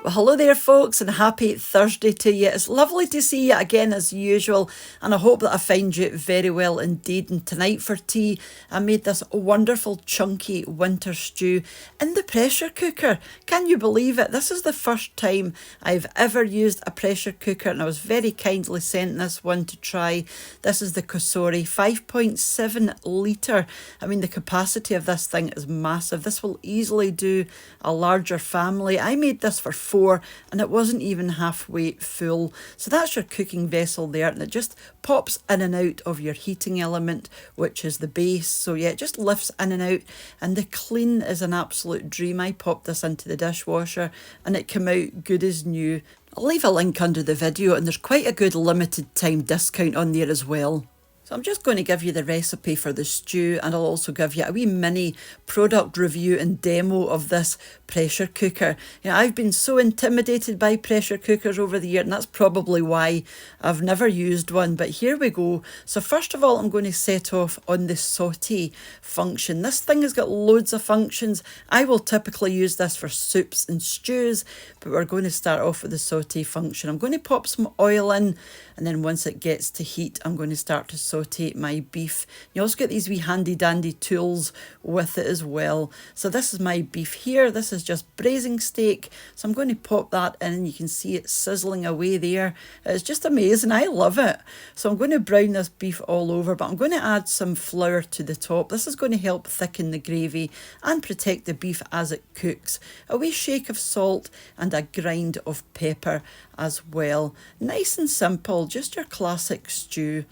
Well, hello there, folks, and happy Thursday to you. It's lovely to see you again as usual, and I hope that I find you very well indeed. And tonight for tea, I made this wonderful chunky winter stew in the pressure cooker. Can you believe it? This is the first time I've ever used a pressure cooker, and I was very kindly sent this one to try. This is the Cosori 5.7 litre. I mean, the capacity of this thing is massive. This will easily do a larger family. I made this for four and it wasn't even halfway full. So that's your cooking vessel there, and it just pops in and out of your heating element, which is the base. So yeah, it just lifts in and out, and the clean is an absolute dream. I popped this into the dishwasher and it came out good as new. I'll leave a link under the video, and there's quite a good limited time discount on there as well. So I'm just going to give you the recipe for the stew, and I'll also give you a wee mini product review and demo of this pressure cooker. You know, I've been so intimidated by pressure cookers over the year, and that's probably why I've never used one, but here we go. So first of all, I'm going to set off on the saute function. This thing has got loads of functions. I will typically use this for soups and stews, but we're going to start off with the saute function. I'm going to pop some oil in, and then once it gets to heat, I'm going to start to saute my beef. You also get these wee handy dandy tools with it as well. So this is my beef here. This is just braising steak. So I'm going to pop that in, and you can see it sizzling away there. It's just amazing. I love it. So I'm going to brown this beef all over, but I'm going to add some flour to the top. This is going to help thicken the gravy and protect the beef as it cooks. A wee shake of salt and a grind of pepper as well. Nice and simple, just your classic stew.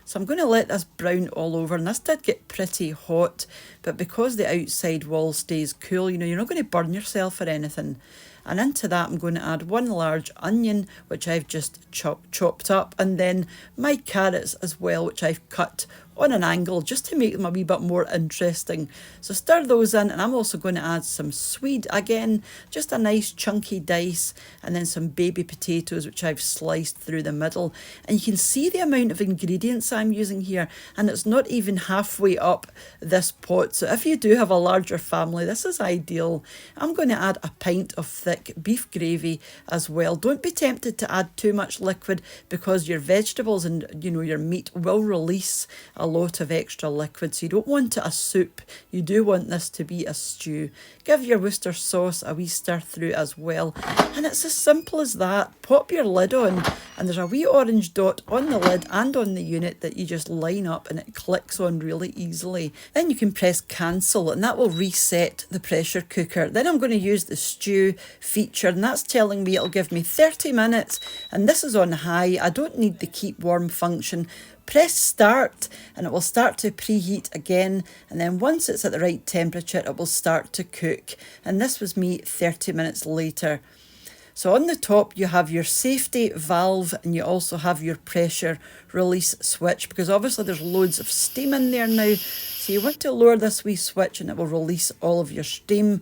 So I'm going to let this brown all over, and this did get pretty hot, but because the outside wall stays cool, you know, you're not going to burn yourself or anything. And into that, I'm going to add one large onion, which I've just chopped up, and then my carrots as well, which I've cut on an angle just to make them a wee bit more interesting. So stir those in, and I'm also going to add some swede again, just a nice chunky dice, and then some baby potatoes, which I've sliced through the middle. And you can see the amount of ingredients I'm using here, and it's not even halfway up this pot. So if you do have a larger family, this is ideal. I'm going to add a pint of thick beef gravy as well. Don't be tempted to add too much liquid, because your vegetables and, you know, your meat will release a lot of extra liquid. So you don't want it a soup, you do want this to be a stew. Give your Worcester sauce a wee stir through as well, and it's as simple as that. Pop your lid on, and there's a wee orange dot on the lid and on the unit that you just line up, and it clicks on really easily. Then you can press cancel, and that will reset the pressure cooker. Then I'm going to use the stew feature, and that's telling me it'll give me 30 minutes, and this is on high. I don't need the keep warm function. Press start, and it will start to preheat again, and then once it's at the right temperature, it will start to cook. And this was me 30 minutes later. So on the top, you have your safety valve, and you also have your pressure release switch, because obviously there's loads of steam in there now. So you want to lower this wee switch, and it will release all of your steam.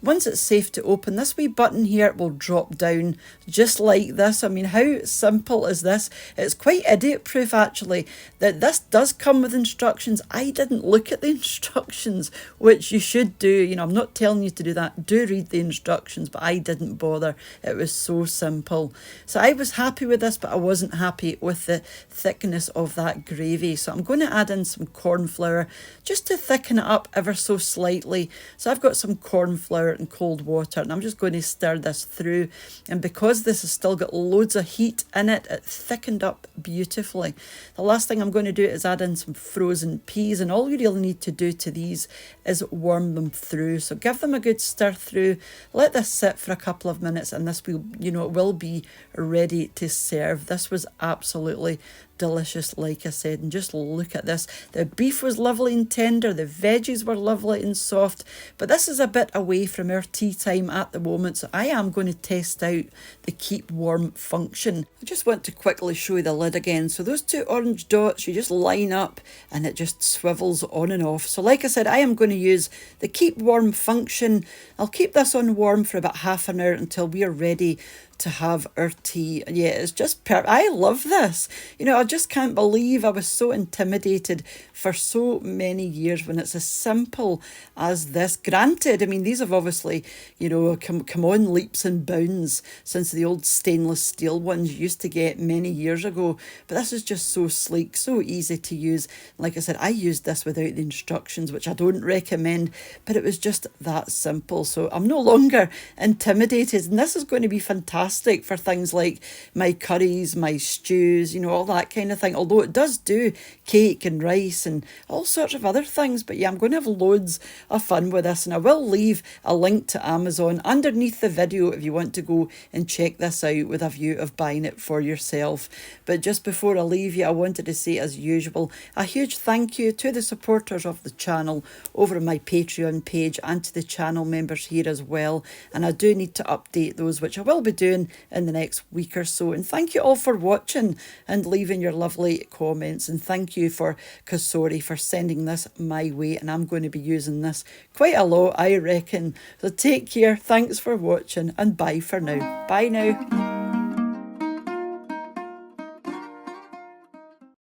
Once it's safe to open, this wee button here will drop down just like this. I mean, how simple is this? It's quite idiot proof actually, that this does come with instructions. I didn't look at the instructions, which you should do. You know, I'm not telling you to do that. Do read the instructions, but I didn't bother. It was so simple. So I was happy with this, but I wasn't happy with the thickness of that gravy. So I'm going to add in some cornflour just to thicken it up ever so slightly. So I've got some cornflour and cold water, and I'm just going to stir this through, and because this has still got loads of heat in it, it thickened up beautifully. The last thing I'm going to do is add in some frozen peas, and all you really need to do to these is warm them through. So give them a good stir through, let this sit for a couple of minutes, and this will, you know, it will be ready to serve. This was absolutely delicious, like I said, and just look at this. The beef was lovely and tender, the veggies were lovely and soft, but this is a bit away from our tea time at the moment, so I am going to test out the keep warm function. I just want to quickly show you the lid again. So those two orange dots, you just line up and it just swivels on and off. So like I said, I am going to use the keep warm function. I'll keep this on warm for about half an hour until we are ready to have our tea. Yeah, it's just I love this. You know, I just can't believe I was so intimidated for so many years when it's as simple as this. Granted, I mean, these have obviously, you know, come on leaps and bounds since the old stainless steel ones you used to get many years ago. But this is just so sleek, so easy to use. Like I said, I used this without the instructions, which I don't recommend, but it was just that simple. So I'm no longer intimidated, and this is going to be fantastic for things like my curries, my stews, you know, all that kind of thing. Although it does do cake and rice and all sorts of other things. But yeah, I'm going to have loads of fun with this, and I will leave a link to Amazon underneath the video if you want to go and check this out with a view of buying it for yourself. But just before I leave you, I wanted to say, as usual, a huge thank you to the supporters of the channel over on my Patreon page and to the channel members here as well. And I do need to update those, which I will be doing in the next week or so. And thank you all for watching and leaving your lovely comments. And thank you for Cosori for sending this my way. And I'm going to be using this quite a lot, I reckon. So take care. Thanks for watching and bye for now. Bye now.